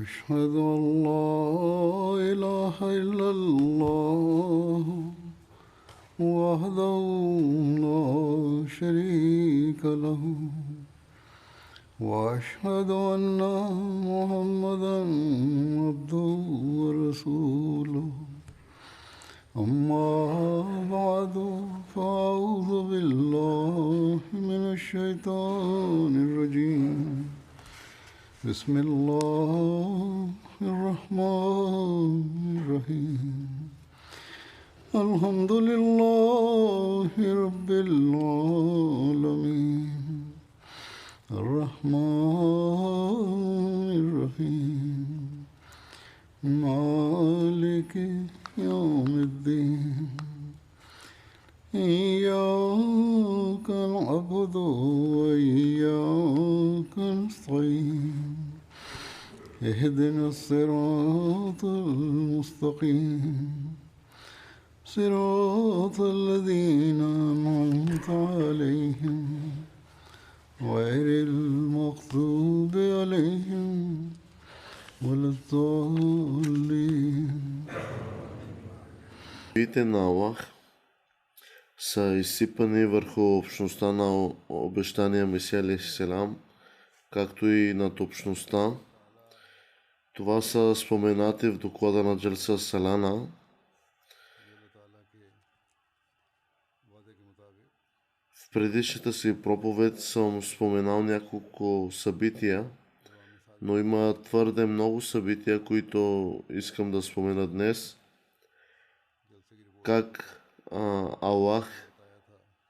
أشهد أن لا إله إلا الله وحده لا شريك له وأشهد أن محمدا عبده ورسوله أما بعد فأعوذ بالله من الشيطان الرجيم بسم الله الرحمن الرحيم الحمد لله رب العالمين الرحمن الرحيم مالك يوم الدين إياك نعبد وإياك نستعين اهدنا الصراط المستقيم صراط الذين أنعمت عليهم غير المغضوب عليهم ولا الضالين. Душите на Аллах са изсипани върху общността на обещания Месия алейхи селам, както и над общността. Това са споменати в доклада на Джалса Салана. В предишната си проповед съм споменал няколко събития, но има твърде много събития, които искам да спомена днес. Как Аллах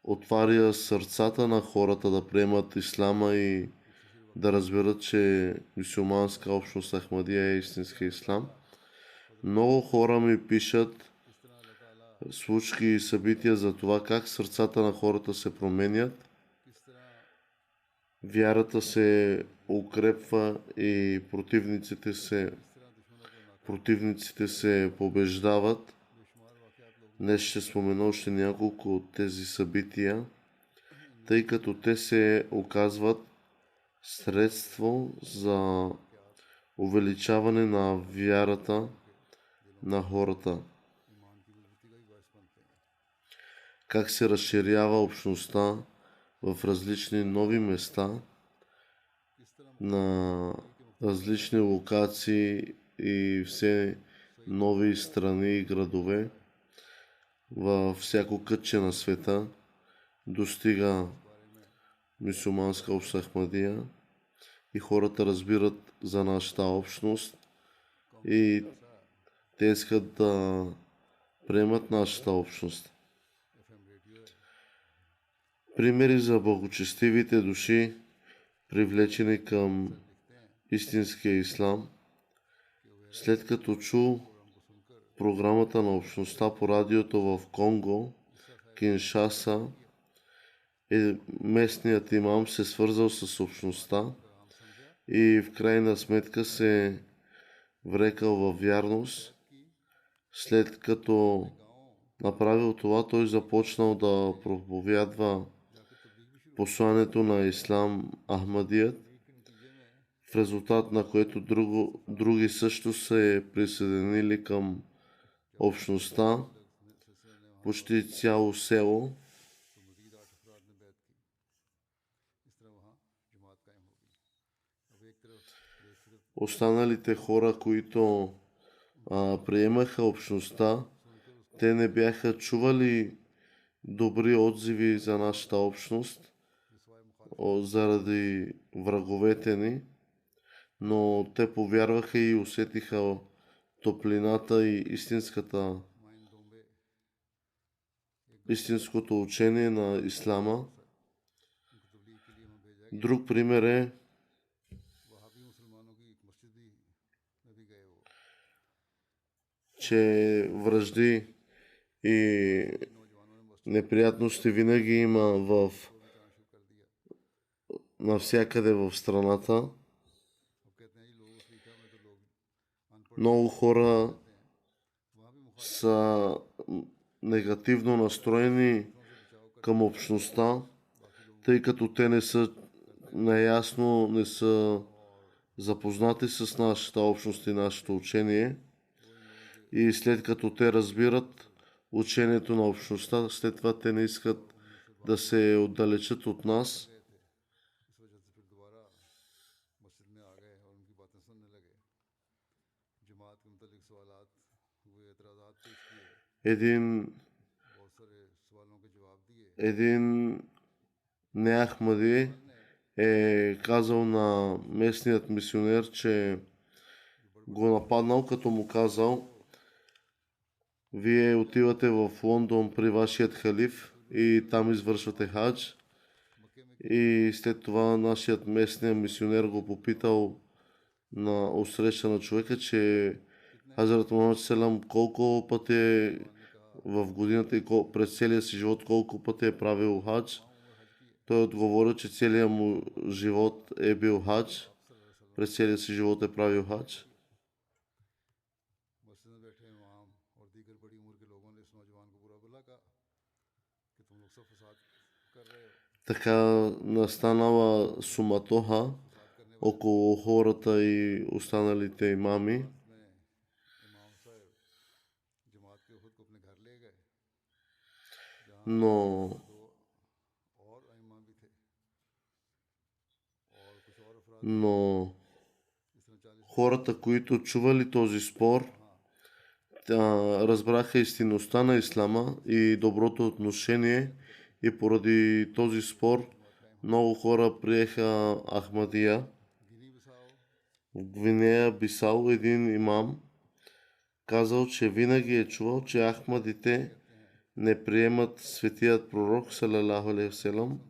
отваря сърцата на хората да приемат ислама и да разберат, че мюсюлманска общност Ахмадия е истински ислам. Много хора ми пишат случки и събития за това как сърцата на хората се променят, вярата се укрепва и противниците се побеждават. Днес ще спомена още няколко от тези събития, тъй като те се оказват средство за увеличаване на вярата на хората. Как се разширява общността в различни нови места, на различни локации и все нови страни и градове. Във всяко кътче на света достига мюсюлманска общност Ахмадия и хората разбират за нашата общност и те искат да приемат нашата общност. Примери за благочестивите души, привлечени към истинския ислам. След като чу програмата на общността по радиото в Конго, Киншаса, местният имам се свързал с общността и в крайна сметка се врекал във вярност. След като направил това, той започнал да проповядва посланието на ислам Ахмадият, в резултат на което други също се присъединили към общността, почти цяло село. Останалите хора, които приемаха общността, те не бяха чували добри отзиви за нашата общност заради враговете ни, но те повярваха и усетиха топлината и истинското учение на ислама. Друг пример е, че вражди и неприятности винаги има навсякъде в страната. Много хора са негативно настроени към общността, тъй като те не са наясно, не са запознати с нашата общност и нашето учение. И след като те разбират учението на общността, след това те не искат да се отдалечат от нас. Един неахмади е казал на местният мисионер, че го нападнал, като му казал: вие отивате в Лондон при вашият халиф и там извършвате хадж. И след това нашият местният мисионер го попитал на усреща на човека, че Хазрат Мухамед Селам колко пъти в годината и през целия си живот колко пъти е правил хадж. Той отговори, че целият му живот е бил хадж. През целия си живот е правил хадж. Така настанала суматоха около хората и останалите имами. Но хората, които чували този спор, разбраха истинността на ислама и доброто отношение, и поради този спор много хора приеха Ахмадия. В Гвинея Бисал един имам казал, че винаги е чувал, че Ахмадите не приемат светият пророк салалаху алейхи васелам,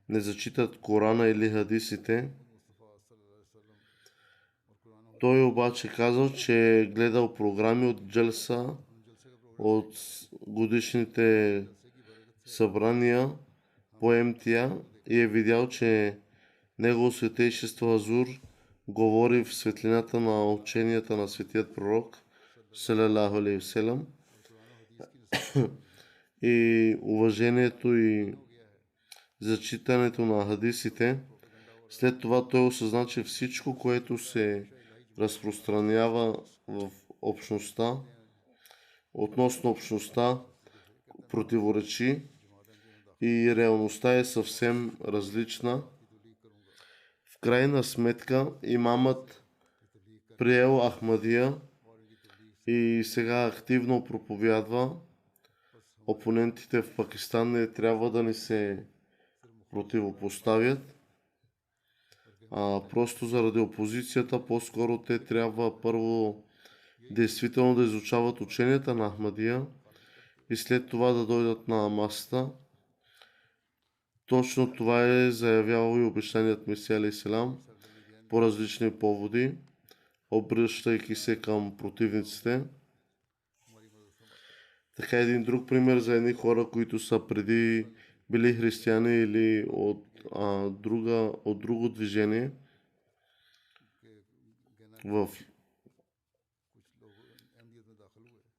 не зачитат Корана или хадисите. Той обаче казал, че е гледал програми от джалса, от годишните събрания по МТА и е видял, че Негово Светейшество Азур говори в светлината на ученията на светият пророк салалаху алейхи васелам и уважението и зачитането на хадисите. След това той осъзна, че всичко, което се разпространява в общността, относно общността, противоречи и реалността е съвсем различна. В крайна сметка имамът приел Ахмадия и сега активно проповядва. Опонентите в Пакистан не трябва да ни се противопоставят, просто заради опозицията. По-скоро те трябва първо действително да изучават ученията на Ахмадия и след това да дойдат на масата. Точно това е заявявал и обещаният Месия алейхиссалам по различни поводи, обръщайки се към противниците. Така един друг пример за едни хора, които са преди били християни или от друго движение,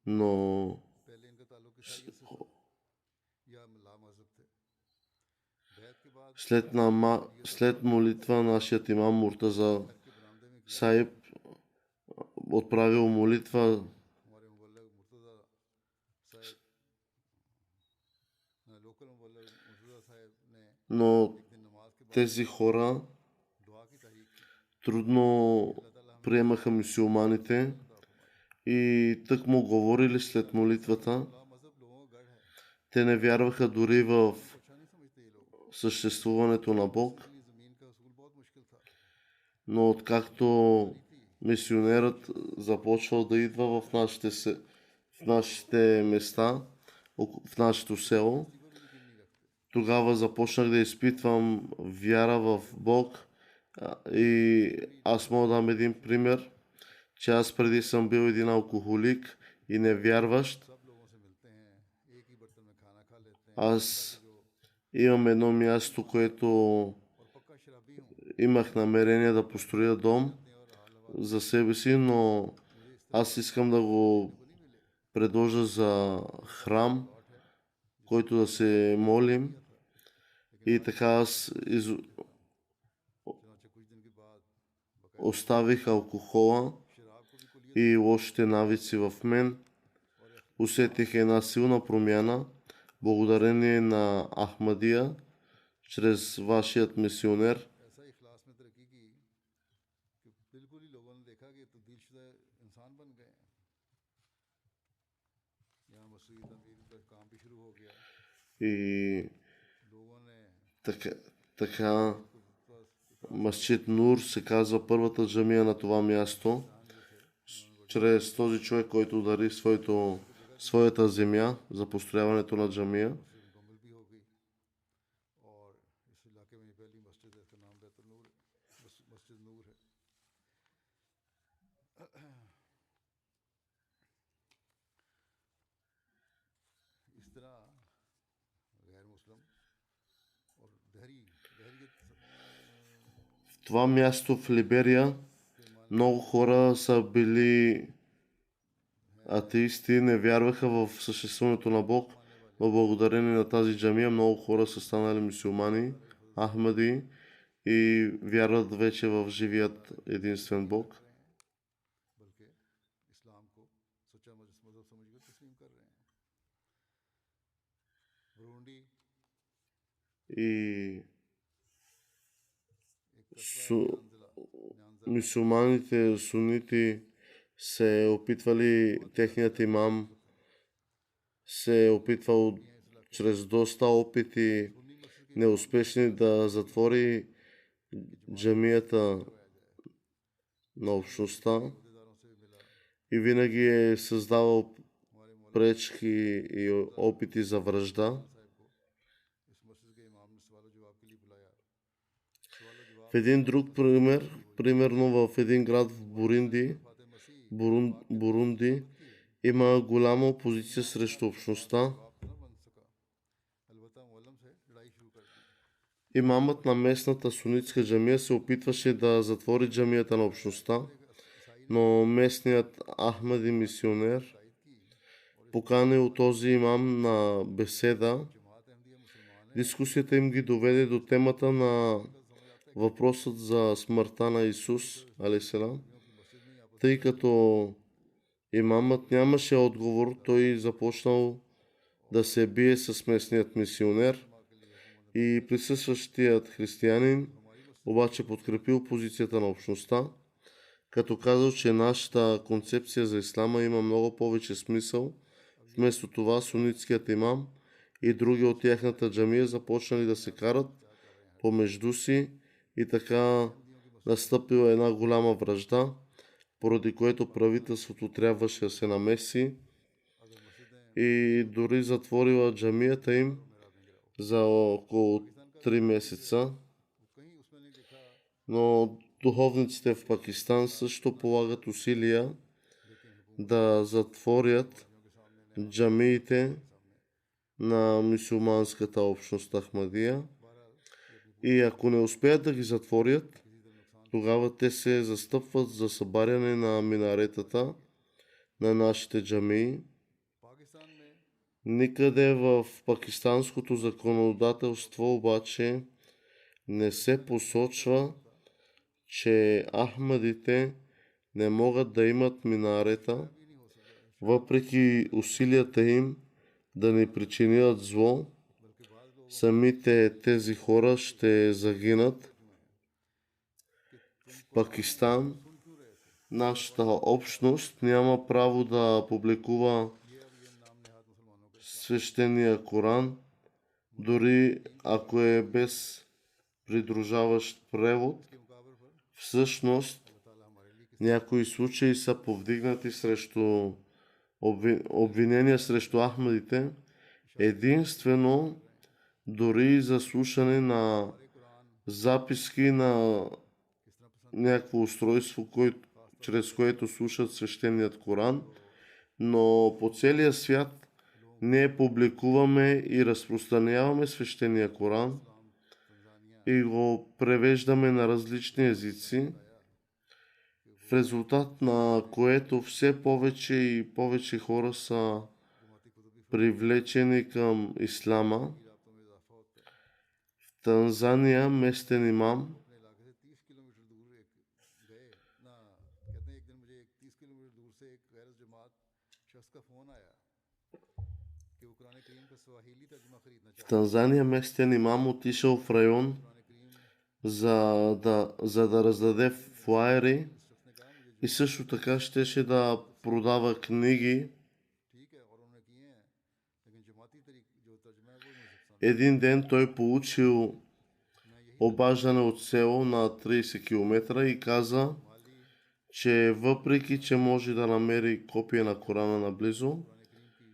но след молитва нашият имам Муртаза Сайб отправил молитва но тези хора трудно приемаха мюсюлманите и тъкмо говорили след молитвата. Те не вярваха дори в съществуването на Бог. Но откакто мисионерът започвал да идва в нашите места, в нашето село, тогава започнах да изпитвам вяра в Бог. И аз мога да дам един пример, че аз преди съм бил един алкохолик и невярващ. Аз имам едно място, което имах намерение да построя дом за себе си, но аз искам да го предложа за храм, който да се молим. И така аз оставих алкохола и лошите навици в мен. Усетих една силна промяна благодарение на Ахмадия чрез вашият мисионер. ऐसा इखलास में तरक्की की कि बिल्कुल ही लोगों ने देखा कि तब्दीलशुदा इंसान बन गए हैं। यहाँ मस्जिद तमीर का काम भी शुरू हो गया। И लोगों ने така Масджид Нур се казва първата джамия на това място, чрез този човек, който дари своята земя за построяването на джамия. मस्जिद मुकम्मल भी हो गई और इस इलाके में पहली मस्जिद है, इसका नाम बैतुल नूर मस्जिद नूर है। इस तरह गैर मुस्लिम और दहरियत В това място в Либерия много хора са били атеисти, не вярваха в съществуването на Бог, но благодарение на тази джамия много хора са станали мюсюлмани, ахмади и вярват вече в живият единствен Бог. बल्कि इस्लाम को सच्चा मजहब समझकर तस्लीम कर रहे हैं। बुरुंडी И мюсюлманите, сунити се опитвали, техният имам се е опитвал чрез доста опити неуспешни да затвори джамията на общността и винаги е създавал пречки и опити за вражда. इस मस्जिद के इमाम ने सवाल जवाब के लिए बुलाया। В един друг пример, примерно в един град в Бурунди, има голяма опозиция срещу общността. न बन सका, अलबत्ता मुअल्लम से लड़ाई शुरू कर दी। Имамът на местната сунитска джамия се опитваше да затвори джамията на общността, но местният Ахмади мисионер поканил този имам на беседа. Дискусията им ги доведе до темата на въпросът за смъртта на Исус, алейхиссалам. Тъй като имамът нямаше отговор, той започнал да се бие с местният мисионер и присъстващият християнин обаче подкрепил позицията на общността, като казал, че нашата концепция за ислама има много повече смисъл. Вместо това сунитският имам и други от тяхната джамия започнали да се карат помежду си и така настъпила една голяма вражда, поради което правителството трябваше да се намеси и дори затворила джамията им за около 3 месеца. Но духовниците в Пакистан също полагат усилия да затворят джамиите на мюсюлманската общност Ахмадия. И ако не успеят да ги затворят, тогава те се застъпват за събаряне на минаретата на нашите джамии. Никъде в пакистанското законодателство обаче не се посочва, че ахмадите не могат да имат минарета, въпреки усилията им да ни причинят зло. Самите тези хора ще загинат. В Пакистан нашата общност няма право да публикува свещения Коран, дори ако е без придружаващ превод. Всъщност, някои случаи са повдигнати срещу обвинения срещу ахмадите, единствено дори за слушане на записки на някакво устройство, чрез което слушат свещеният Коран, но по целия свят ние публикуваме и разпространяваме свещения Коран и го превеждаме на различни езици, в резултат на което все повече и повече хора са привлечени към ислама. В Танзания местен имам एक 30 किलोमीटर दूर से एक गैर जमात शख्स का फ़ोन आया कि वो कुरान करीम का स्वाहिली तर्जुमा खरीदना В चाहता है। Танзания местен имам отишъл в район, कुरान करीम за да раздаде флаери उस शख्स ने कहा मुझे и जुमा също така щеше да продава книги. ठीक है और उन्होंने किए हैं लेकिन जमाती तरीक जो तर्जुमा है वो मुझे पसंद है। Един ден той получил मैं यही обаждане от село на 30 км и каза, माली че въпреки, че може да намери копия на Корана наблизо, कुरान करीम की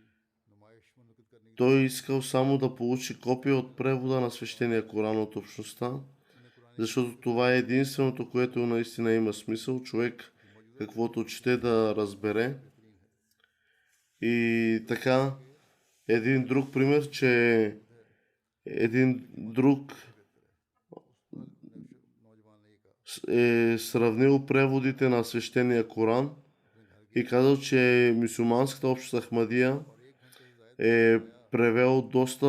नुमाइश मुनक़िद करने की той искал само да получи копия от превода на свещения Коран от общността, उन्हें कुरान защото това е единственото, което наистина има смисъл човек каквото чете да разбере. बेहतरीन है। И така, един друг пример, че един друг नौजवान ने ये कहा е сравнил преводите на свещения Коран и казал, че мюсюлманската общност Ахмадия और 1 घंटे से ज़ायद е превел доста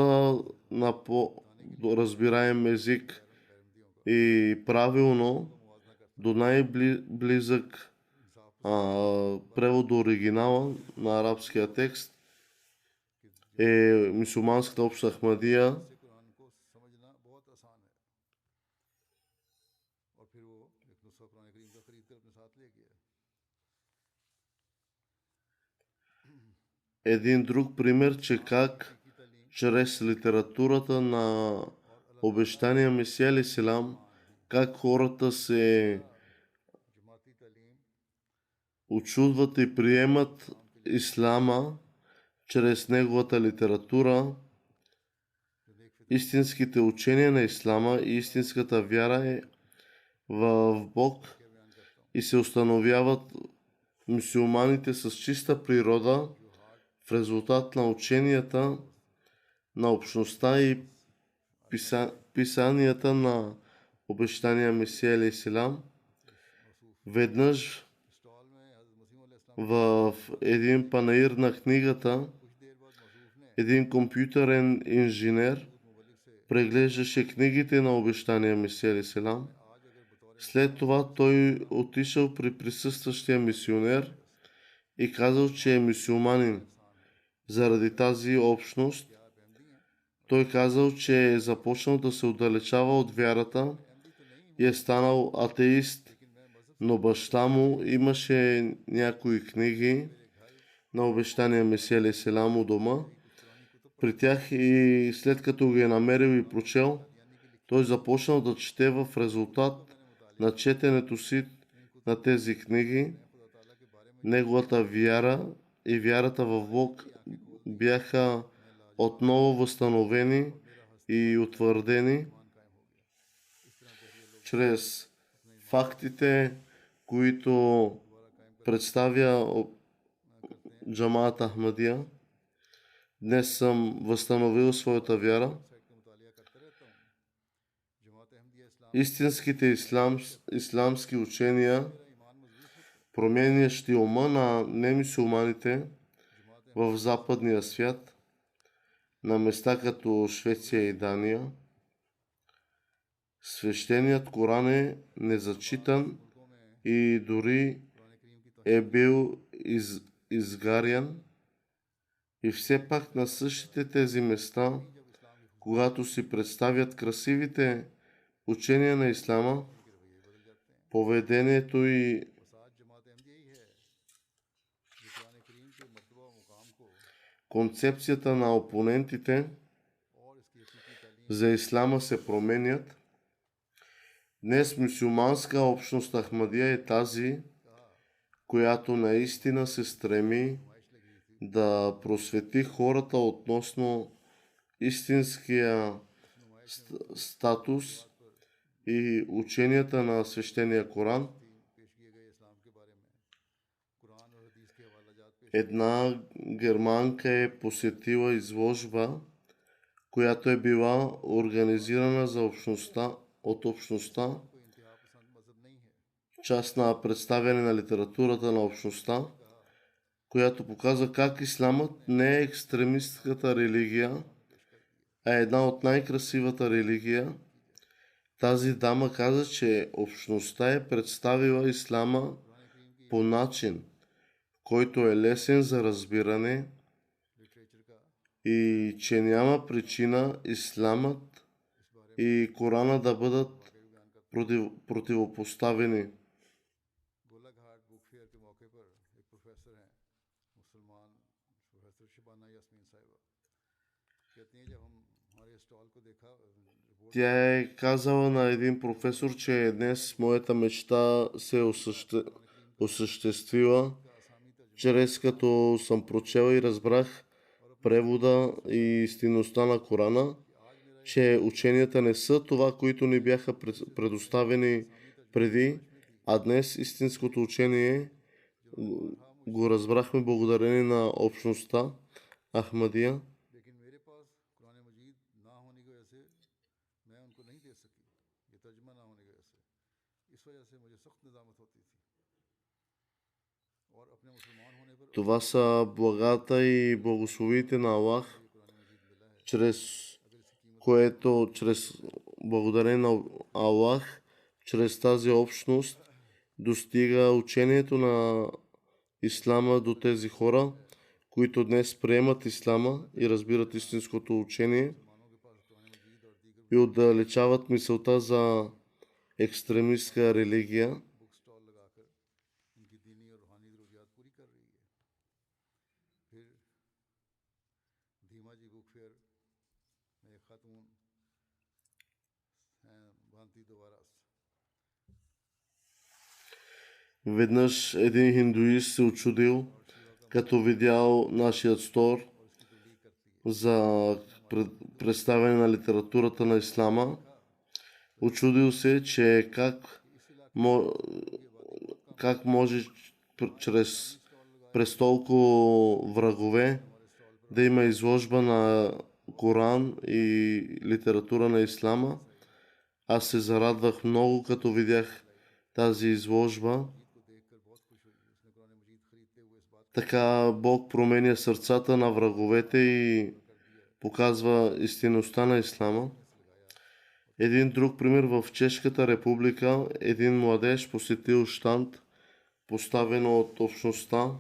на по-разбираем език и правилно до най-близък превод до оригинала на арабския текст е мюсюлманската общност Ахмадия. से कुरान को समझना बहुत आसान है और फिर वो एक नुस्खा कुरान करीम का खरीद कर अपने साथ ले गया। Един друг пример, че как की तालीम чрез литературата на обещания Месия алейхиссалам, как хората се जमाती तालीम очудват и приемат ислама чрез неговата литература, जो नेक फितर истинските учения на ислама и истинската вяра е в Бог के बयान करता हूँ и се установяват мюсюлманите с чиста природа в резултат на ученията на общността и писанията на обещания Месия алейхиссалам. Веднъж स्टॉल में हज़रत मसीह अलैहिस्सलाम в един панаир на книгата कुछ देर बाद मसूफ ने един компютърен инженер मुबलिक से преглеждаше книгите на обещания Месия алейхиссалам. आज अगर बतौर След това той отишъл при присъстващия мисионер и казал, че е мюсюлманин. Заради тази общност क्या अहमदी हैं той казал, че е започнал да се отдалечава от вярата अहमदी तो नहीं и е станал атеист, लेकिन मैं मजहब но баща му имаше някои книги на обещания Месия алейхиссалам у дома при тях и след като ги е намерил и прочел, той започнал да чете в резултат на четенето си на тези книги. खुदा ताला के बारे में Неговата вяра и вярата в Бог бяха отново възстановени и утвърдени ईमान कायम हो गया। इस तरह बहरिया लोग чрез фактите, които दोबारा कायम представя करते हैं। Джамаат Ахмадия. Днес съм възстановил своята вяра. वेबसाइट का मुतालिया करता रहता हूँ। जमात अहमदिया इस्लाम Истинските исламски учения, मेरा ईमान मजबूत है। променящи ума на немюсюлманите जमात в западния свят, на места като Швеция и Дания, свещеният Коран е незачитан मुल्कों में и дори कुरान करीम की е бил изгарян. И все пак на същите тези места, जब इस्लाम की когато си представят красивите учения на ислама, के रवैये बदल जाते हैं। поведението и फसाद जमात अहमदिया ही है जो कुरान करीम के मर्तबा व मुकाम को концепцията на опонентите और इसकी हकीकी तालीम за ислама се променят. Днес мюсюлманска общност Ахмадия е тази, която наистина се стреми ख्वाहिश लगी थी да просвети хората относно истинския статус и ученията на свещения Коран. पेश किए गए इस्लाम के बारे में कुरान और हदीस के हवालाजात पेश Една германка е посетила изложба, която е била организирана за общността, от общността, कोई इंतहा पसंद मजहब नहीं है। част на представяне на литературата на общността, която показва как исламът не е екстремистката религия, а е една от най-красивата религия. Тази дама каза, че общността е представила ислама по начин, който е лесен за разбиране и че няма причина исламът и Корана да бъдат противопоставени. गोलाघाट बुक फेयर के मौके पर एक प्रोफेसर हैं मुसलमान प्रोफेसर शबाना यास्मीन साहिबा कहती हैं जब हम हमारे स्टॉल को देखा रिपोर्ट Тя е казала на един професор, че днес моята мечта се е осъществила, чрез като съм прочел и разбрах превода и истинността на Корана, че ученията не са това, които ни бяха предоставени преди, а днес истинското учение го разбрахме благодарение на общността Ахмадия. लेकिन मेरे पास कुरान मजीद ना होने की वजह से मैं उनको नहीं दे सकी ये तर्जमा ना होने की वजह से इस वजह से मुझे सख्त निजामत होती थी और अपने मुसलमान होने पर Това са благата и благословите на Аллах, कुरान मजीद मिला है чрез което, чрез благодарение на Аллах, чрез тази общност, достига учението на Ислама до тези хора, които днес приемат Ислама и разбират истинското учение मुसलमानों के पास कुरान मजीद और दीगर и отдалечават мисълта за екстремистка религия. बुक स्टॉल लगाकर उनकी दीनी और रूहानी ज़रूरियात पूरी कर रही है फिर धीमा जी बुक फेयर में एक खातून हैं भांति दोबारा Веднъж един хиндуист се очудил, като видял нашият стор за представяне на литературата на Ислама. Очудил се, че как може чрез през толкова врагове да има изложба на Коран и литература на Ислама. Аз се зарадвах много, като видях тази изложба. Така Бог променя сърцата на враговете и показва истинността на Ислама. Един друг пример в Чешката република, един младеж посетил щанд, поставен от общността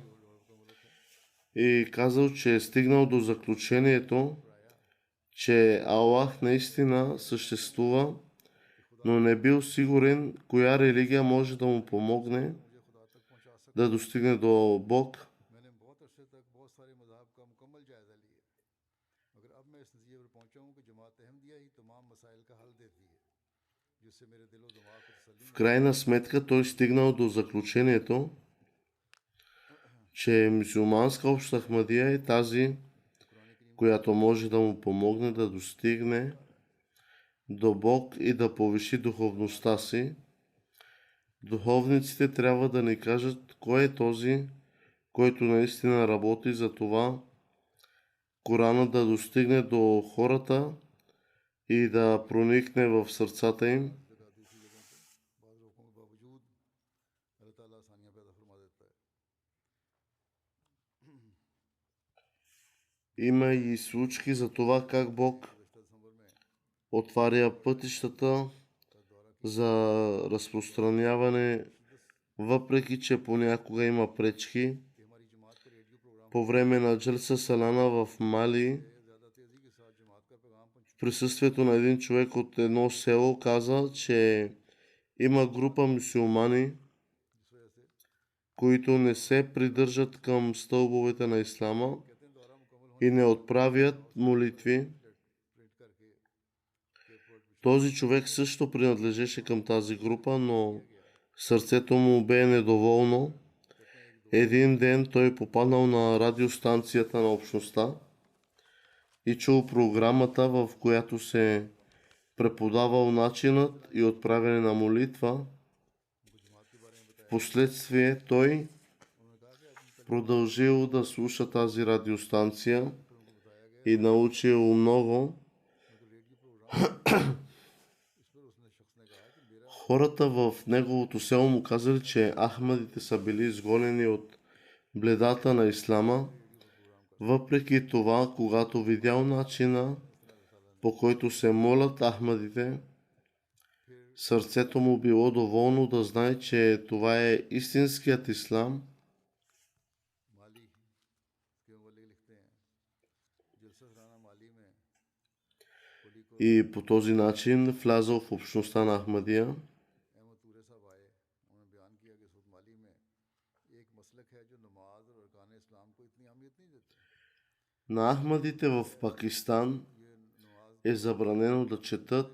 и казал, че е стигнал до заключението, че Аллах наистина съществува, но не бил сигурен коя религия може да му помогне да достигне до Бог. मैंने बहुत अरसे तक बहुत सारे मज़हब का मुकम्मल जायज़ा लिया मगर अब मैं इस नतीजे पर पहुंचा हूँ कि जमात अहमदिया ही तमाम मसाइल का हल देती है जिससे मेरे दिलो दिमाग को तसल्ली В крайна сметка той стигнал до заключението, че мюсюлманска общност Ахмадия е тази, която може да му помогне да достигне до Бог и да повиши духовността си. Духовниците трябва да ни кажат кой е този, който наистина работи за това Корана да достигне до хората и да проникне в сърцата им. बाद रोकों के बावजूद अल्लाह ताला आसानियाँ पैदा फरमा देता है Има и случки за това как Бог गुज़श्ता दिसंबर में отваря пътищата за разпространяване, въпреки че понякога има пречки. कि हमारी जमात का रेडियो प्रोग्राम По време на Джалса Салана в Мали, ज़्यादा तेज़ी के साथ जमात का पैगाम पहुंच в присъствието на един човек от едно село каза, че има група мюсюлмани, जिस वजह से които не се придържат към стълбовете на Ислама कहते हैं दौरा मुकम्मल и не отправят молитви. प्रिंट करके Този човек също принадлежеше към тази група, но сърцето му бе недоволно. Един ден той попаднал на радиостанцията на общността и чул програмата, в която се преподавал начинът и отправяне на молитва. Впоследствие той продължил да слуша тази радиостанция и научил много. Хората в неговото село му казали, че Ахмадите са били изгонени от бледата на Ислама. Въпреки това, когато видял начина, по който се молят Ахмадите, Сърцето му било доволно да знае, че това е истинският ислам माली के मुबल्लिग लिखते हैं जलसा सराना माली में कुली को и по този начин влязъл в общността на Ахмадия. अहमद तूरे साहब आए उन्होंने बयान किया कि सूद माली में एक मसलक है जो नमाज और अरकान इस्लाम को इतनी अहमियत नहीं देते На Ахмадите в Пакистан ये नमाज е забранено да четат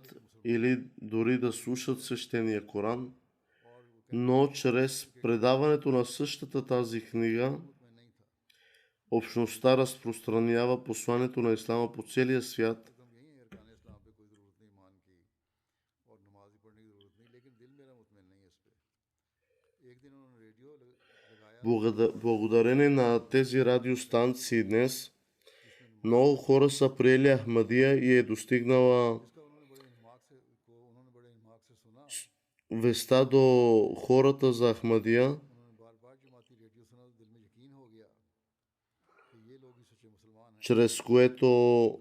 или дори да слушат свещения Коран, और वो но чрез предаването на същата тази книга कहमत में नहीं था общността разпространява посланието на Ислама по целия свят. एकदम यही है अरकान इस्लाम पे कोई ज़रूरत नहीं ईमान की और नमाज ही पढ़ने की ज़रूरत नहीं लेकिन दिल मेरा मुतमईन नहीं है इस पे एक दिन उन्होंने रेडियो लगाया Благодарение на тези радиостанции днес много хора са приели Ахмадия и е достигнала जिसका उन्होंने बड़े हिमाक से सुना веста до хората за Ахмадия, उन्होंने बार बार जमाती रेडियो सुना तो दिल में यकीन हो गया कि ये लोग ही सच्चे मुसलमान हैं чрез което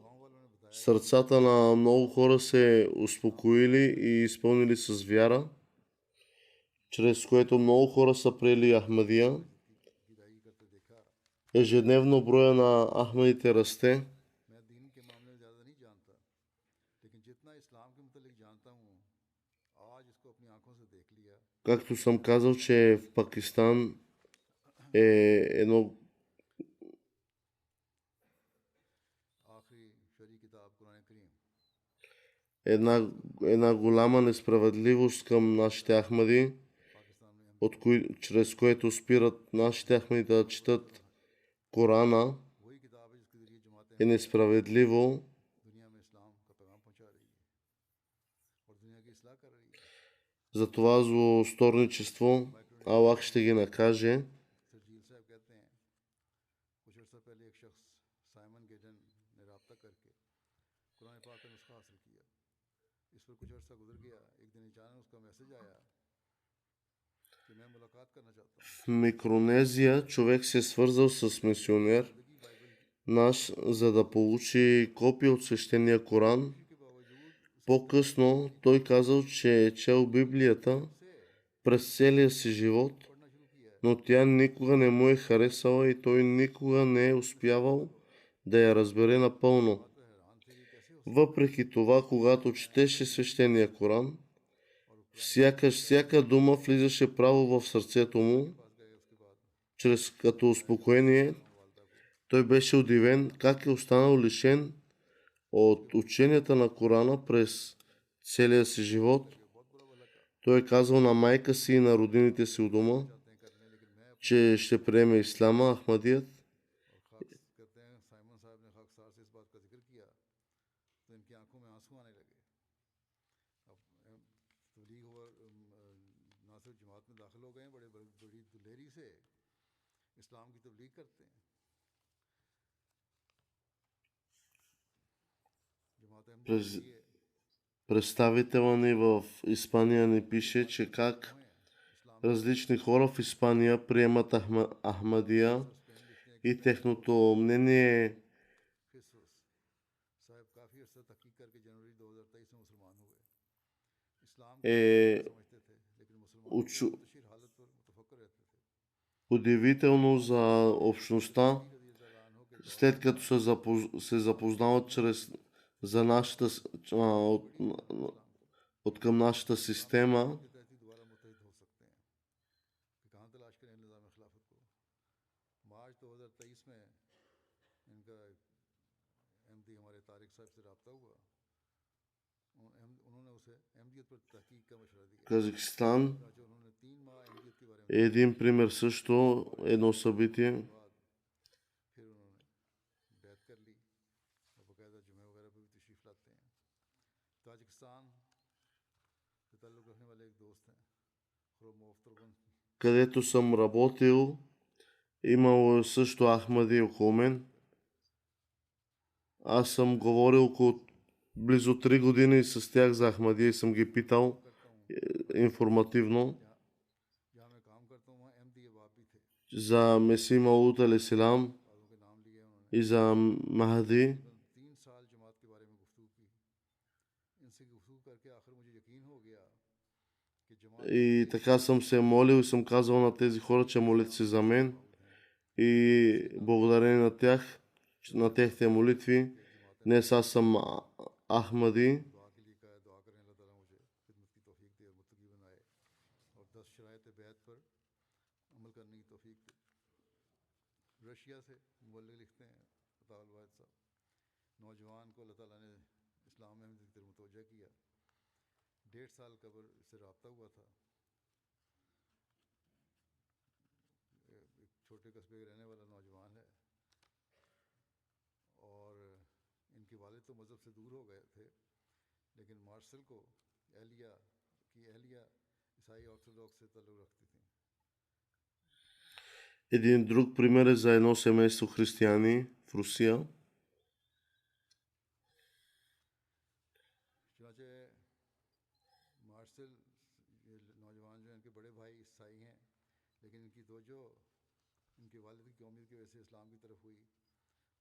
गाँव वालों ने बताया сърцата на много хора се успокоили и изпълнили с вяра, чрез което много хора са приели Ахмадия. हिदाई करते देखा Ежедневно броя на Ахмадите расте. मैं दीन के मामले में ज़्यादा नहीं जानता लेकिन जितना इस्लाम के मुतालिक जानता हूँ आज इसको अपनी आंखों से देख लिया Както съм казал, че в Пакистан е आखिरी शरी किताब कुरान करीम една голяма несправедливост към нашите Ахмади, पाकिस्तान में чрез което спират нашите Ахмади да четат Корана, वही किताब है जिसके जरिए जमातें е несправедливо. दुनिया में इस्लाम का पैगाम पहुंचा रही है और दुनिया की इस्लाह कर रही है За това злосторничество Аллах ще ги накаже. सरजील साहब कहते हैं कुछ अर्सा पहले एक शख्स साइमन गेडन ने रब्ता करके कुरान पाक का नुस्खा हासिल किया इस पर कुछ अर्सा गुजर गया एक दिन अचानक उसका मैसेज आया कि मैं मुलाकात करना चाहता हूँ В Микронезия човек се е свързал с мисионер जिंदगी बाइबल наш, за да получи копия от свещения Коран. के बावजूद По-късно той казал, че е чел Библията से през целия си живот, पढ़ना शुरू किया है но тя никога не му е харесала и той никога не е успявал да я разбере напълно. तो हैरान थे ये कैसे हो Въпреки това, когато четеше свещения Коран, сякаш всяка дума влизаше право в сърцето му, पास गए उसके बाद чрез като успокоение. Той беше удивен как е останал лишен от ученията на Корана през целия си живот. Той е казал на майка си и на родините си у дома, करने लेकिन मैं че ще приеме ислама, Ахмадият. और खास कहते हैं साइमन साहब ने खाकसार से इस बात का जिक्र किया तो इनकी आंखों में आंसू आने लगे अब तबलीग हुआ ना सिर्फ जमात में दाखिल हो गए हैं बड़ी दिलेरी से इस्लाम की तबलीग करते हैं जमात През... अहमदी है Представителът ни в Испания ни пише, че как इस्लाम различни хора в Испания приемат Ахмадия и техното мнение खिसस साहब काफ़ी अर्सा तहकीक करके जनवरी 2023 में मुसलमान हुए इस्लाम को е समझते थे लेकिन मुसलमान учу... तशीर हालत पर मुतफक्कर रहते थे удивително за общността, रज़ी अल्लाह अन्हु के след като се запознават за нашата, от към нашата система, के तहत ही दोबारा मुत्तहिद हो सकते हैं कि कहाँ तलाश करें निज़ाम खिलाफत को मार्च 2023 में इनका एमडी हमारे तारिक साहब से रब्ता हुआ उन्होंने उसे अहमदियत पर तहकीक का मशवरा दिया Казахстан जो उन्होंने 3 माह अहमदियत के बारे में е един пример също, едно събитие. बाद फिर उन्होंने बैत कर ली और बाकायदा जुमे वगैरह पर भी तशरीफ़ लाते हैं ताजिकिस्तान से ताल्लुक़ रखने वाले एक दोस्त हैं खुरम तुर्गन Където съм работил, имало е също Ахмади около мен. Аз съм говорил около близо 3 години с тях за Ахмадия и съм ги питал информативно जहाँ मैं काम करता हूँ वहाँ अहमदी अहबाब भी थे за Меси Мауд алейхиссалам बाज़ों के नाम लिए उन्होंने и за Махди. 3 साल जमात के बारे में गुफ्तगू की इनसे गुफ्तगू करके आखिर मुझे यकीन हो गया И така съм се молил и съм казал на тези хора, че молят се за мен. И благодарение на тях, на техните молитви, днес аз съм Ахмади. दुआ के लिए कहा है, दुआ करें अल्लाह ताला मुझे खिदमत की तौफीक दे और मुत्तकी बनाए और 10 शराइत बैत पर अमल करने की तौफीक दे। रशिया से मुबल्लिग लिखते हैं अताउल वाहिद साहब, नौजवान को अल्लाह ताला ने इस्लाम में की तरफ मुतवज्जा किया। 1.5 साल कब्र से रब्ता हुआ था। एक छोटे कस्बे के रहने वाला नौजवान है और इनके वालिद तो मज़हब से दूर हो गए थे, लेकिन मार्शल को अहलिया ईसाई ऑर्थोडॉक्स से ताल्लुक़ रखती थी। Един друг пример е за едно семейство християни в Русия. चुनाचे मार्शल ये नौजवान जो हैं इनके बड़े भाई ईसाई हैं, लेकिन इनकी तवज्जो इनके वालिद की कौमियत की वजह से इस्लाम की तरफ हुई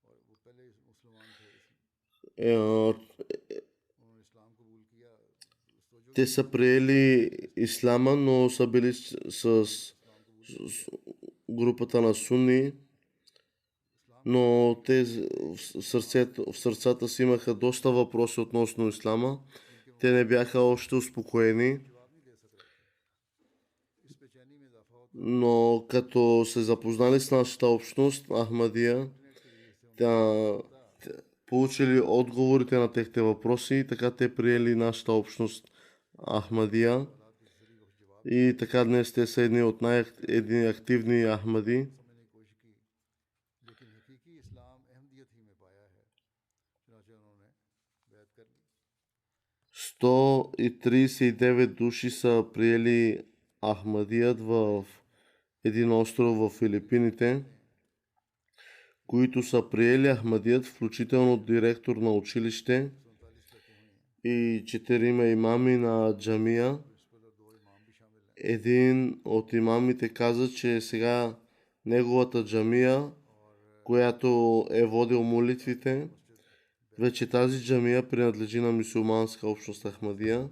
और वो पहले मुसलमान थे, उन्होंने इस्लाम कबूल किया। उस तवज्जो Те са приели ислама, но са били с групата на сунни, но те в сърцата си имаха доста въпроси относно ислама. Те не бяха още успокоени, जवाब नहीं दे सक रहे थे। इस बेचैनी में इजाफा होता но като се запознали с нашата общност, Ахмадия, получили отговорите на техните въпроси и така те приели нашата общност Ахмадия. И така днес те са едни активни Ахмади. समझने की कोशिश की, लेकिन हकीकी इस्लाम अहमदियत ही में पाया है। चुनाचे उन्होंने बैत कर ली। 139 души са приели Ахмадият в един остров в Филипините, които са приели Ахмадият, включително директор на училище и 4 имами на джамия. Един от имамите каза, че сега неговата джамия, която е водил молитвите, вече тази джамия принадлежи на мюсюлманска общност Ахмадия.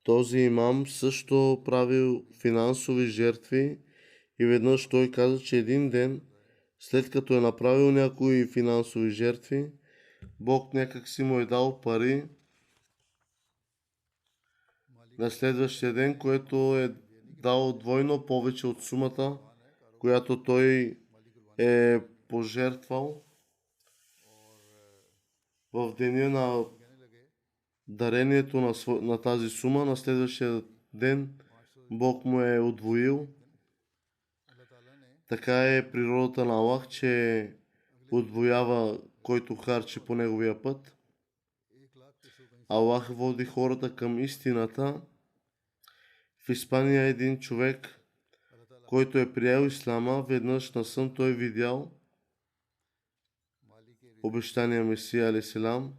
Този имам също правил финансови жертви и веднъж той каза, че един ден, след като е направил някои финансови жертви, Бог някак си му е дал пари на следващия ден, което е дал двойно повече от сумата, която той е пожертвал в деня на дарението на тази сума. На следващия ден Бог му е удвоил. Така е природата на Аллах, че удвоява който харчи по неговия път. Аллах води хората към истината. В Испания един човек, който е приел ислама, веднъж на сън той видял обещания Месия алейхиссалам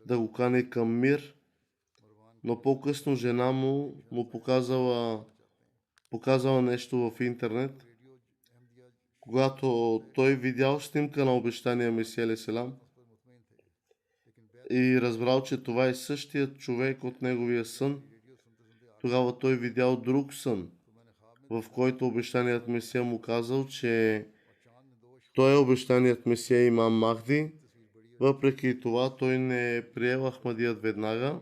да го кани към мир, но по-късно жена му показала нещо в интернет. Когато той видял снимка на обещания Месия алейхиссалам и разбрал, че това е същият човек от неговия сън, тогава той видял друг сън, в който обещаният Месия му казал, че той е обещаният Месия имам Махди. Въпреки това той не е приел Ахмадият веднага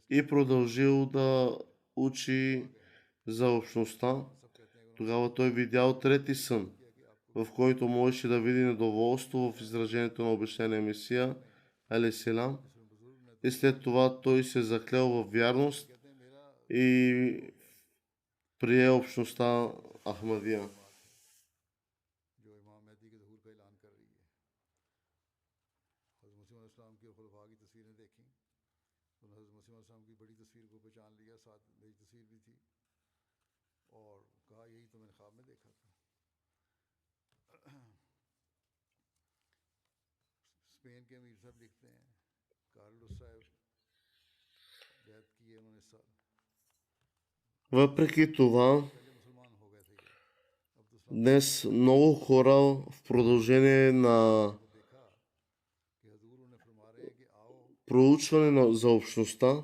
и продължил да учи за общността. Тогава той видял трети сън, в който можеше да види недоволство в изражението на обещания Месия алейхиссалам. И след това той се заклел в вярност и прие общността Ахмадия. स्पेन के अमीर साहब लिखते हैं, कार्लोस साहब बैत किए उन्होंने साल Въпреки това, मुसलमान हो गए थे ये। अब तो днес много хора в продължение на देखा कि हजूर उन्हें फरमा रहे हैं कि проучване за общността,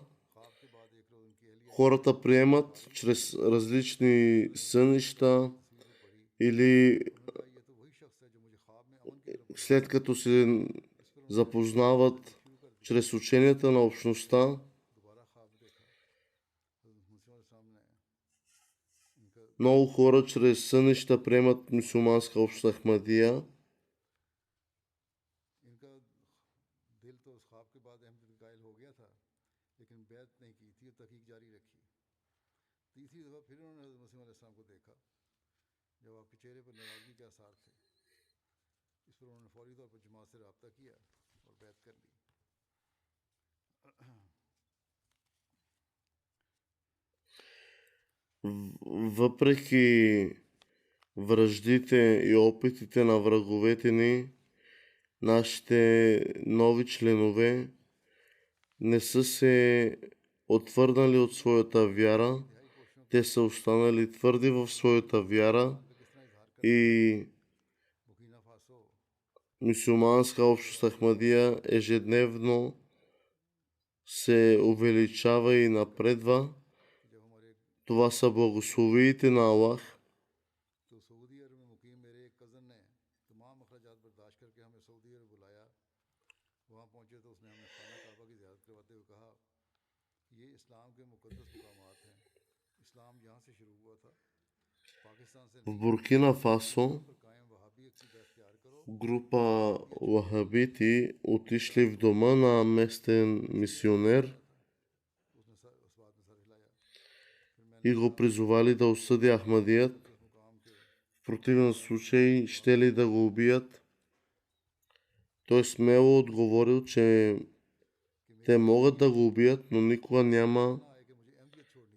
хората приемат чрез различни сънища или след като се запознават чрез ученията на общността. Много хора чрез сънища приемат мюсюлманска общност Ахмадия. Въпреки враждите и опитите на враговете ни, нашите нови членове не са се отвърнали от своята вяра. Те са останали твърди в своята вяра и мюсюлманска общност Ахмадия ежедневно се увеличава и напредва. Това са благословиите на Аллах. В Буркина Фасо група вахабити отишли в дома на местен мисионер и го призовали да осъди Ахмадият. В противен случай ще ли да го убият. Той смело отговорил, че те могат да го убият, но никога няма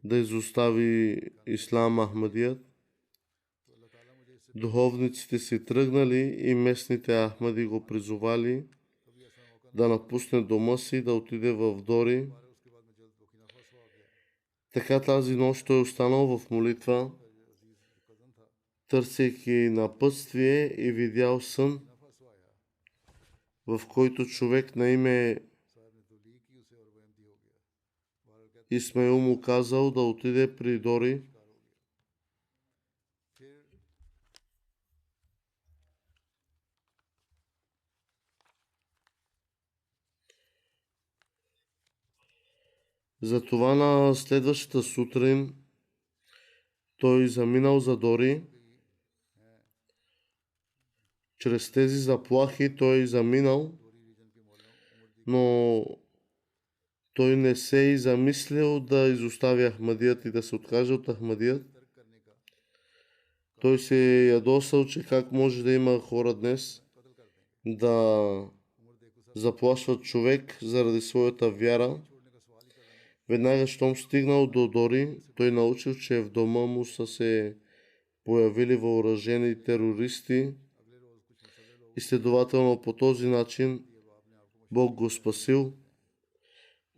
да изостави ислам Ахмадият. Духовниците си тръгнали и местните Ахмади го призовали да напусне дома си, да отиде в Дори. Така тази нощ той останал в молитва, търсейки напътствие, и видял сън, в който човек на име Исмаил му казал да отиде при Дори. Затова на следващата сутрин той заминал за Дори. Чрез тези заплахи той заминал, но той не се и замислил да изостави Ахмадият и да се откаже от Ахмадият. Той се ядосал, че как може да има хора днес да заплашват човек заради своята вяра. Веднага, щом стигнал до Дори, той научил, че в дома му са се появили въоръжени терористи и следователно по този начин Бог го спасил.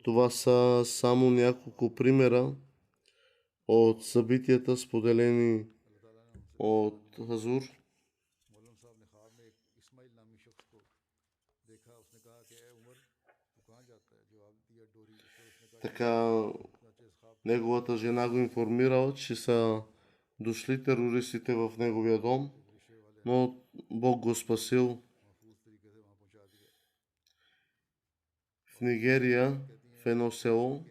Това са само няколко примера от събитията, споделени от Хазур. Така неговата жена го информирала, че са дошли терористите в неговия дом, но Бог го спасил. В Нигерия, в едно село,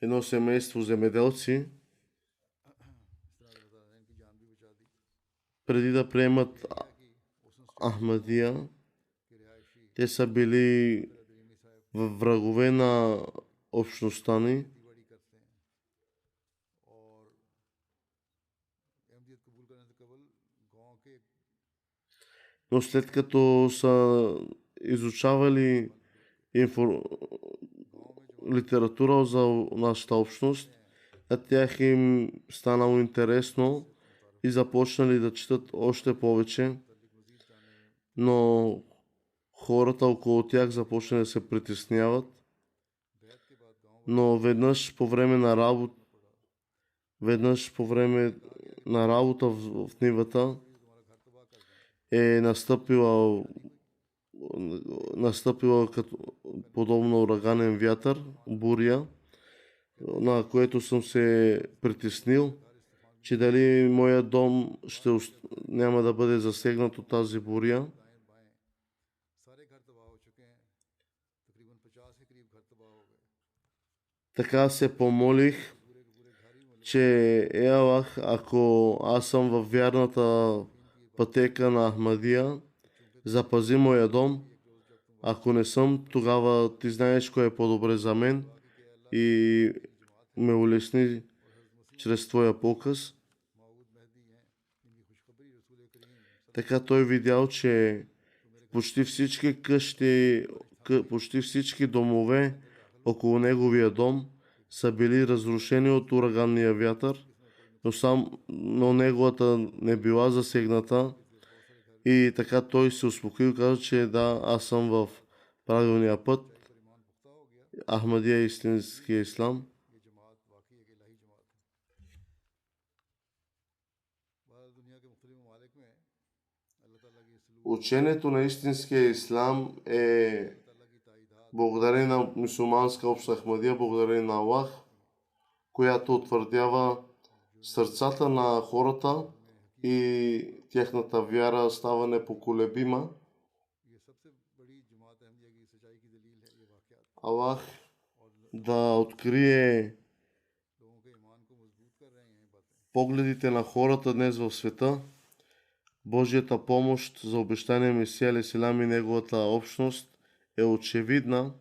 едно семейство земеделци, преди да приемат Ахмадия, те са били врагове на общността ни. Но след като са изучавали литература за нашата общност, а тях им станало интересно и започнали да четат още повече, но хората около тях започнали да се притесняват. Но веднъж по време на работа в нивата, е настъпила като подобно ураганен вятър, буря, на което съм се притеснил, че дали моят дом няма да бъде засегнат от тази буря. Така се помолих, че Аллах, ако аз съм във вярната пътека на Ахмадия, запази моя дом. Ако не съм, тогава ти знаеш кое е по-добре за мен и ме улесни чрез твоя показ. Така той видял, че почти всички къщи, почти всички домове около неговия дом са били разрушени от ураганния вятър, но неговата не била засегната. И така той се успокоил и каза, че да, аз съм в правилния път. Ахмадия е истинския ислам. Учението на истинския ислам е благодарение на мюсюлманска общност Ахмадия, благодарение на Аллах, която утвърдява сърцата на хората и тяхната вяра става непоколебима. Аллах да открие погледите на хората днес в света. Божията помощ за обещания Месия алейхиссалам и неговата общност е очевидна.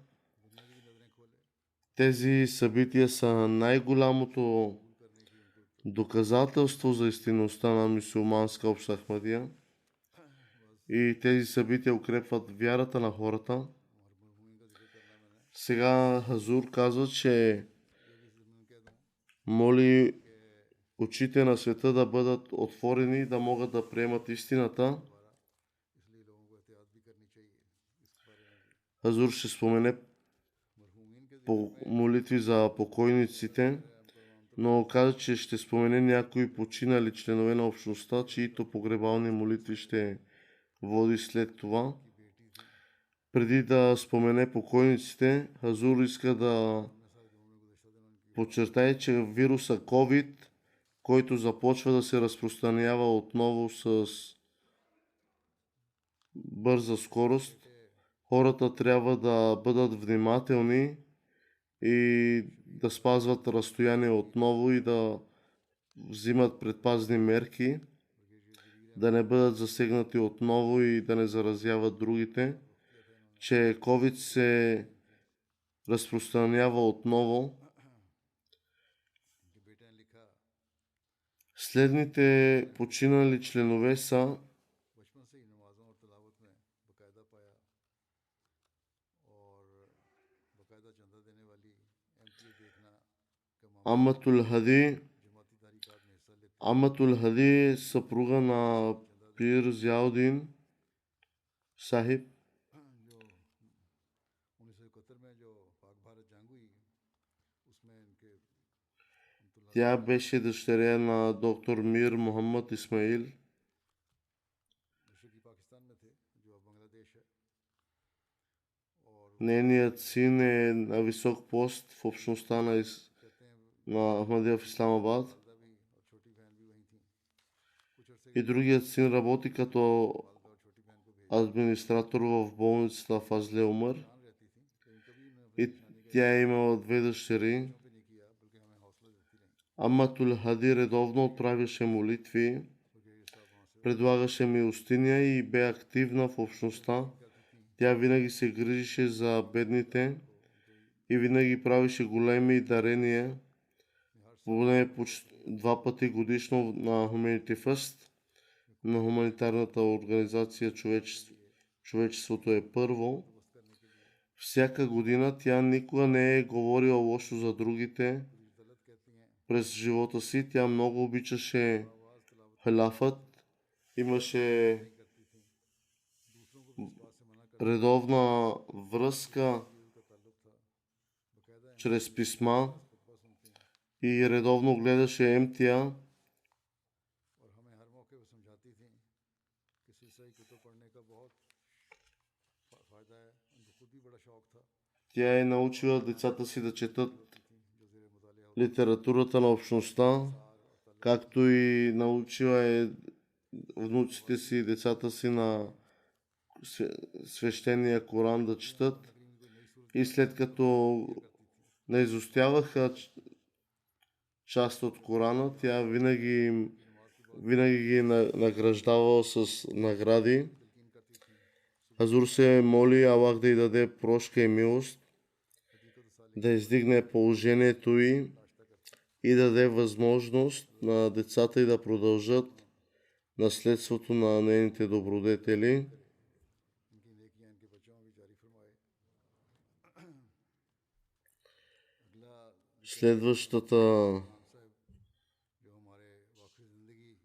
Тези събития са най-голямото доказателство за истинността на мюсюлманска общност Ахмадия. И тези събития укрепват вярата на хората. Сега Хазур казва, че моли очите на света да бъдат отворени, да могат да приемат истината. Хазур ще спомене молитви за покойниците, но каза, че ще спомене някои починали членове на общността, чието погребални молитви ще води след това. Преди да спомене покойниците, Хазур иска да подчертае, че вируса COVID, който започва да се разпространява отново с бърза скорост, хората трябва да бъдат внимателни и да спазват разстояние отново и да взимат предпазни мерки, да не бъдат засегнати отново и да не заразяват другите, че COVID се разпространява отново. Следните починали членове са Аматул Хади, съпруга на Пир Зяудин Сахиб. Тя беше дъщеря на доктор Мир Мохаммад Исмаил. Нейният син е на висок пост в общността на Ахмадия в Исламабад. И другият син работи като администратор в болницата Фазле Умар. И тя е имала две дъщери. Аматул Хади редовно отправяше молитви, предлагаше милостиня и бе активна в общността. Тя винаги се грижише за бедните и винаги правеше големи дарения, поне два пъти годишно на Humanity First, на хуманитарната организация Човечеството е първо. Всяка година тя никога не е говорила лошо за другите. През живота си тя много обичаше халафът, имаше редовна връзка чрез писма и редовно гледаше МТА. Тя е научила децата си да четат литературата на общността, както и научила е внуците си и децата си на свещения Коран да четат. И след като не изостяваха част от Корана, тя винаги ги награждавала с награди. Хазур се моли Аллах да й даде прошка и милост, да издигне положението й и да даде възможност на децата й да продължат наследството на нейните добродетели.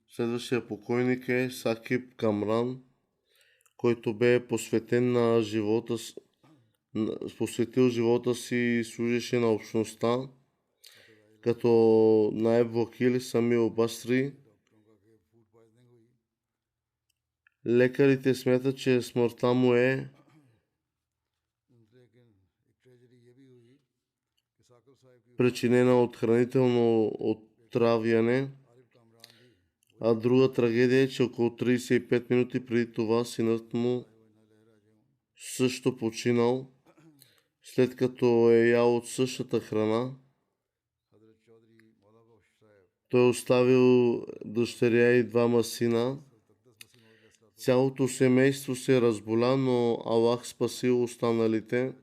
Следващия покойник е Сакиб Камран, който бе посветил живота си и служеше на общността, като наеб вакил Самил Басри. Лекарите смятат, че смъртта му е причинена от хранително отравяне, а друга трагедия е, че около 35 минути преди това синът му също починал, след като е ял от същата храна. Той оставил дъщеря и двама сина. Цялото семейство се разболя, но Аллах спасил останалите.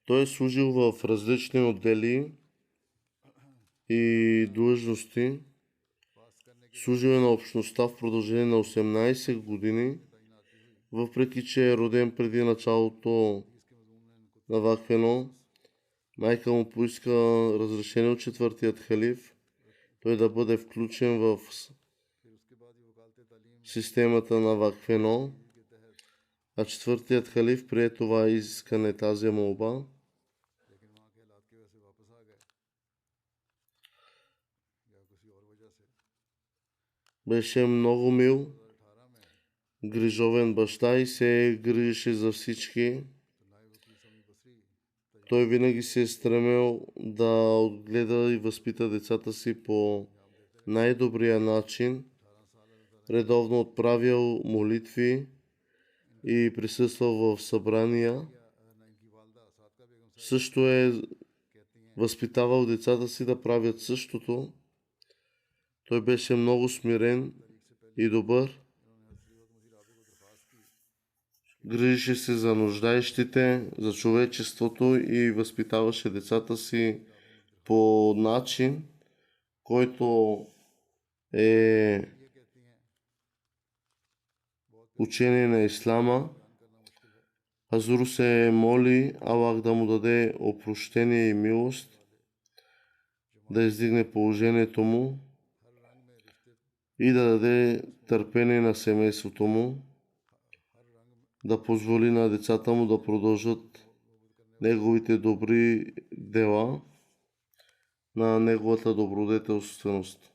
Той е служил в различни отдели и длъжности. Служил е на общността в продължение на 18 години, въпреки че е роден преди началото на Вакфено. Майка му поиска разрешение от четвъртият халиф той да бъде включен в системата на Вакфено, а четвъртият халиф прие това искане, тази молба. Беше много мил, грижовен баща и се грижеше за всички. Той винаги се е стремил да отгледа и възпита децата си по най-добрия начин. Редовно отправял молитви и присъствал в събрания. Също е възпитавал децата си да правят същото. Той беше много смирен и добър. Грижеше се за нуждаещите, за човечеството и възпитаваше децата си по начин, който е учение на Ислама. Хазур се моли Аллах да му даде опрощение и милост, да издигне положението му и да даде търпение на семейството му, да позволи на децата му да продължат неговите добри дела, на неговата добродетелственост.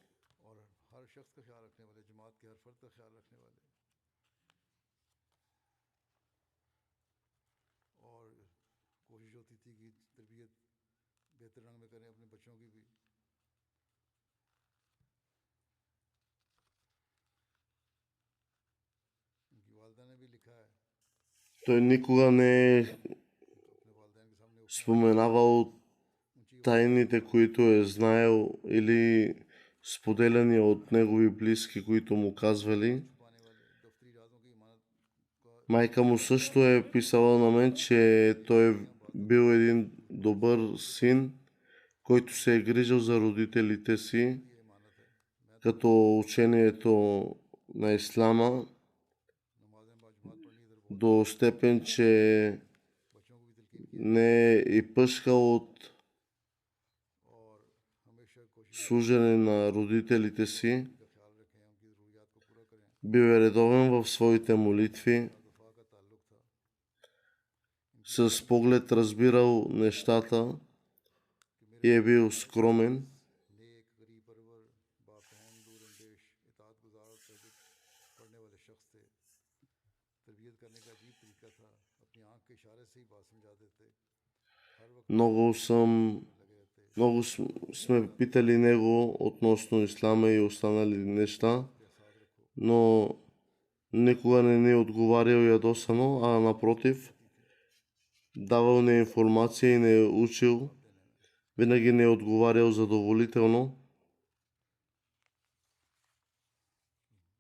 Той никога не е споменавал тайните, които е знаел или споделяни от негови близки, които му казвали. Майка му също е писала на мен, че той е бил един добър син, който се е грижил за родителите си, като учението на Ислама, до степен, че не е и пъшкал от служене на родителите си. का ख्याल रखें, उनकी ज़रूरियात को पूरा करें। Бил е редовен в своите молитви. दफ़ा का ताल्लुक था। С поглед разбирал нещата и е бил скромен. नेक गरीब परवर बापहन दूर अंदेश इताअत गुजार और तहज्जुद पढ़ने वाले शख्स थे। तरबियत करने का अजीब तरीका था, अपनी आंख के इशारे से ही बात समझा देते। हर वक्त Много сме питали него относно ислама и останали неща, के साथ रखो। но никога не ни е отговарял ядосано, а напротив, давал ни информация и не е учил. Винаги не е отговарял задоволително.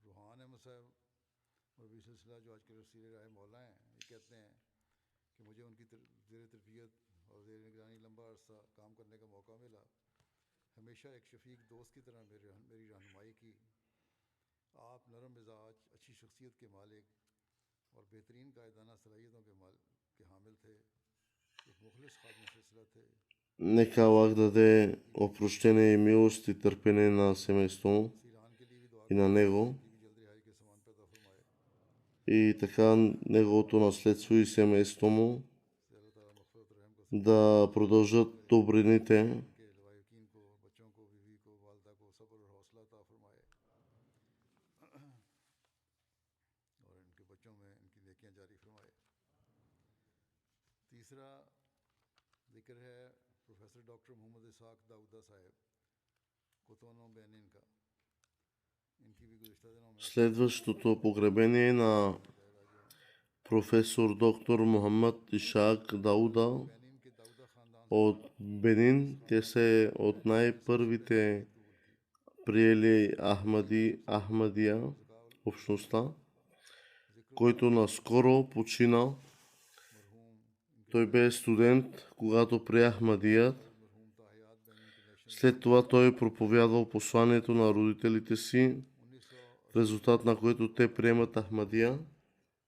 रूहान अहमद साहब मरबी सिलसिला जो आजकल वसीले राय मौला हैं, ये कहते हैं कि मुझे उनकी ज़ेर तरबियत और ज़ेर निगरानी लंबा अरसा काम करने का मौका मिला। हमेशा एक शफीक दोस्त की तरह मेरी रहनुमाई की। आप नरम मिजाज, अच्छी शख्सियत के मालिक और बेहतरीन कायदाना सलाहियतों के हामिल थे। एक मुखलिस खादम सिलसिला थे। Нека Аллах даде опрощение и милост и търпение на семейството му ईरान के लिए भी दुआ и на него, की भी जल्द रिहाई के समान पैदा फरमाए। и така неговото наследство и семейството му से अल्लाह ताला मग़फ़िरत और रहम का да продължат добрините. के लवाकिन को, बच्चों को, बीवी को, वालदा को सब्र और हौसला अता फरमाए और इनके बच्चों में इनकी नेकियां जारी फरमाए। तीसरा जिक्र है प्रोफेसर डॉक्टर मोहम्मद इसाक दाऊदा साहब कोतोनो बेनिन का। इनकी भी गुज़िश्ता दिनों में Следващото погребение на професор доктор Мохаммад Ишак Дауда बेनिन के दाऊदा ख़ानदान от Бенин. Те са от най-първите приели Ахмадия общността, който наскоро почина. मरहूम Той бе студент, когато при Ахмадият. मरहूम ताहियात बेनिन इंटरनेशनल След това той проповядвал посланието на родителите си, 1900 в резултат на което те приемат Ахмадия.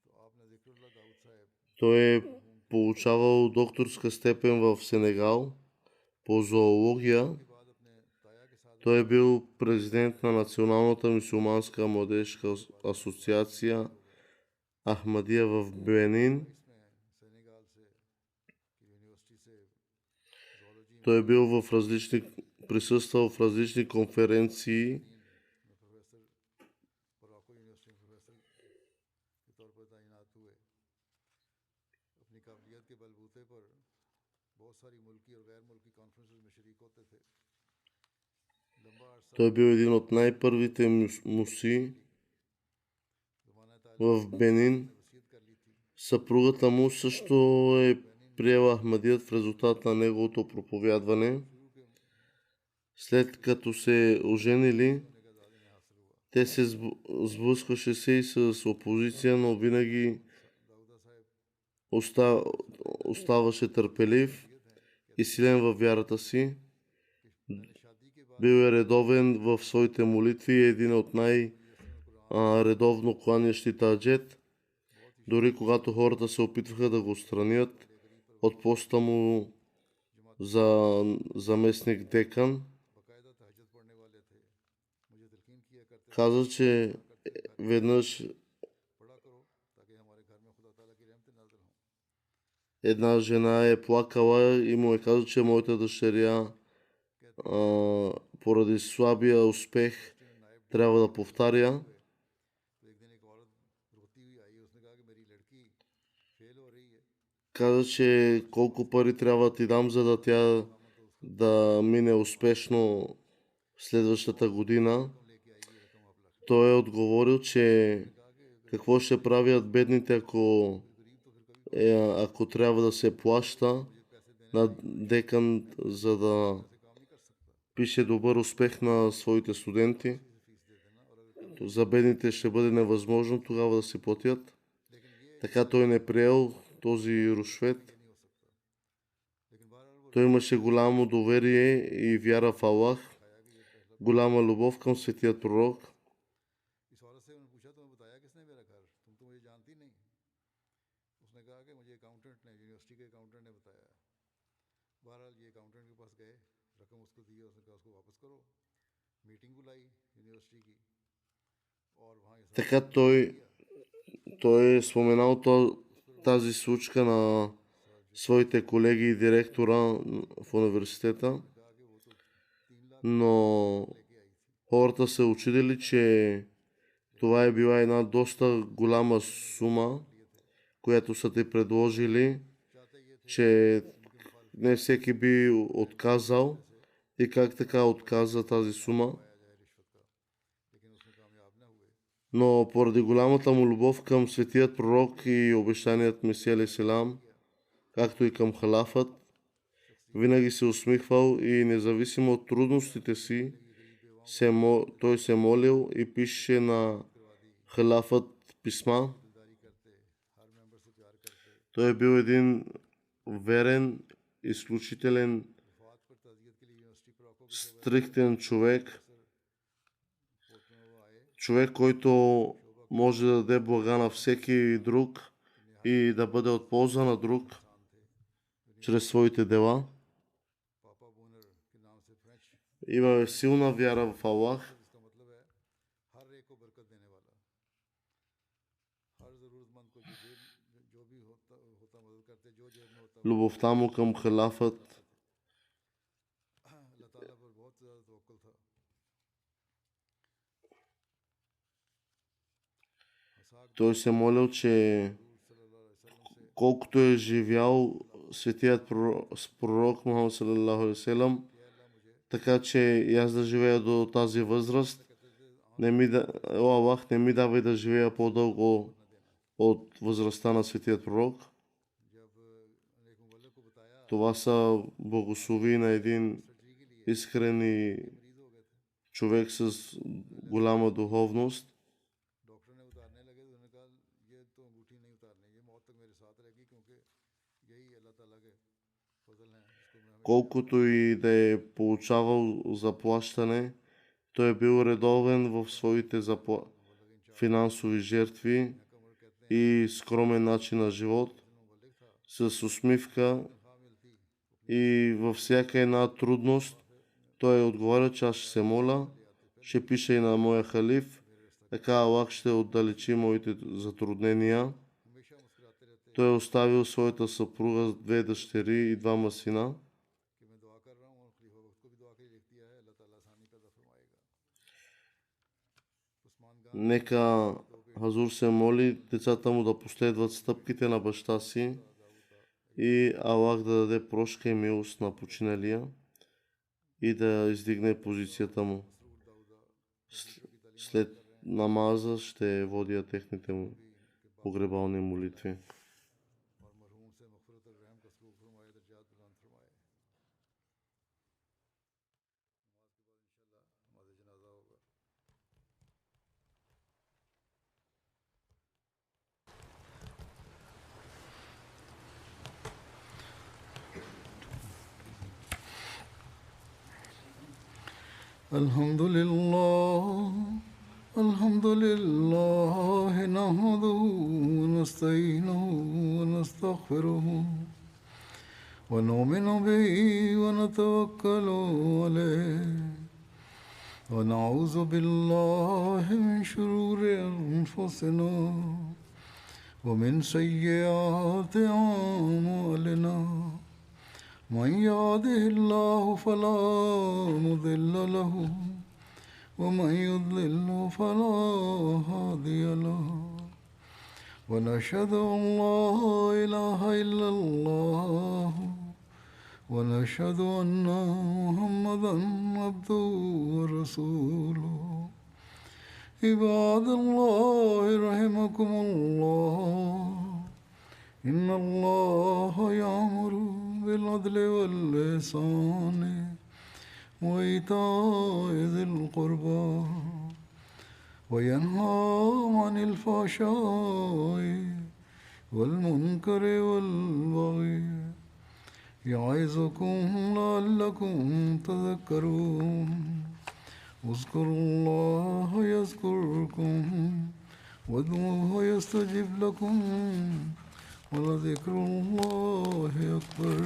तो आपने ज़िक्रुल्लाह दाऊद साहब Той е получавал докторска степен в Сенегал по зоология. के बाद अपने ताया के साथ Той е бил президент на Националната мюсюлманска младежка асоциация Ахмадия в Бенин. इसमें सेनेगाल से की यूनिवर्सिटी से जोलॉजी Той е бил присъствал в различни конференции. में प्रोफेसर मोरक्को यूनिवर्सिटी में प्रोफेसर के तौर पर तैनात हुए। अपनी काबिलियत के बलबूते पर बहुत सारी मुल्की और गैर मुल्की कॉन्फ्रेंसेस में शरीक होते थे। लंबा अरसा Той е бил един от най-първите муси ज़माना в Бенин. वसीयत कर ली थी। Съпругата му също е приела Ахмадият в резултат на неговото проповядване. След като се оженили, का दादी में हासिल हुआ। те се сблъскваше се и с опозиция, но винаги दाऊदा साहब оставаше търпелив и силен във вярата си. मैंने शादी के बाद Бил е редовен в своите молитви и е един от най-редовно кланящите аджет. Дори когато хората се опитваха да го отстранят от поста му за заместник декан, बाकायदा तहज्जुद पढ़ने वाले थे। मुझे तलकीन किया करते каза, че веднъж पढ़ा करो ताकि हमारे घर में खुदा ताला की रहमतें नाज़िल हों। една жена е плакала и му е казал, че моята дъщеря поради слабия успех трябва да повтаря. तो एक दिन एक औरत रोती हुई आई, उसने कहा कि मेरी लड़की फेल हो रही है। Каза, че колко пари трябва да ти дам, за да тя да мине успешно следващата година. लेके आइए रकम आप ला। Той е отговорил, че какво ще правят бедните, ако трябва да се плаща на декан, за да काम नहीं कर सकता, пише добър успех на своите студенти. फीस दे देना और अगर За бедните ще бъде невъзможно тогава да си платят. लेकिन ये Така той не приел този рушвет. नहीं हो सकता। लेकिन बहरहाल वो Той имаше голямо доверие и вяра в Аллах, खाया कि ये फैसला। голяма любов към светият пророк. इस औरत से उन्होंने पूछा तुम्हें बताया किसने मेरा घर, तुम तो मुझे जानती नहीं। उसने कहा कि मुझे अकाउंटेंट ने, यूनिवर्सिटी के अकाउंटेंट ने बताया। बहरहाल ये अकाउंटेंट के पास गए, रकम उसको दी है, उसने कहा उसको वापस करो। मीटिंग बुलाई यूनिवर्सिटी की और वहाँ ये Така той е споменал тази случка на своите колеги и директора в университета, но хората се учудили, че това е била една доста голяма сума, която са ти предложили, че не всеки би отказал и как така отказа тази сума. Но поради голямата му любов към светият пророк и обещаният Месия алейхи селам, както и към халафът, винаги се усмихвал и независимо от трудностите си, той се молил и пише на халафът писма. Той е бил един верен, изключителен, стриктен човек, който може да даде блага на всеки друг и да бъде от полза на друг чрез своите дела. Има силна вяра в Аллах. Любовта му към халафът той се молил, че колкото е живял светият пророк Мухаммад салалаху алейхи ва салям, така че и аз да живея до тази възраст, Аллах не ми давай да живея по-дълго от възрастта на светият пророк. Това са благослови на един искрен и човек с голяма духовност. Колкото и да е получавал заплащане, той е бил редовен в своите финансови жертви и скромен начин на живот, с усмивка, и във всяка една трудност той отговаря, че аз ще се моля, ще пиша и на моя халиф, така Аллах ще отдалечи моите затруднения. Той е оставил своята съпруга, 2 дъщери и 2 сина. Нека Хазур се моли децата му да последват стъпките на баща си и Аллах да даде прошка и милост на починалия и да издигне позицията му. След намаза ще водя техните погребални молитви. الحمد لله نحمده ونستعينه ونستغفره ونؤمن به ونتوكل عليه ونعوذ بالله من شرور أنفسنا ومن سيئات أعمالنا من يهده الله فلا مضل له ومن يضلل فلا هادي له ونشهد أن لا إله إلا الله ونشهد أن محمدا عبده ورسوله عباد الله رحمكم الله إن الله يأمر بالعدل والإحسان وإيتاء ذي القربى وينهى عن الفحشاء والمنكر والبغي يعظكم لعلكم تذكرون اذكروا الله يذكركم وادعوه يستجب لكم ولذكر الله أكبر.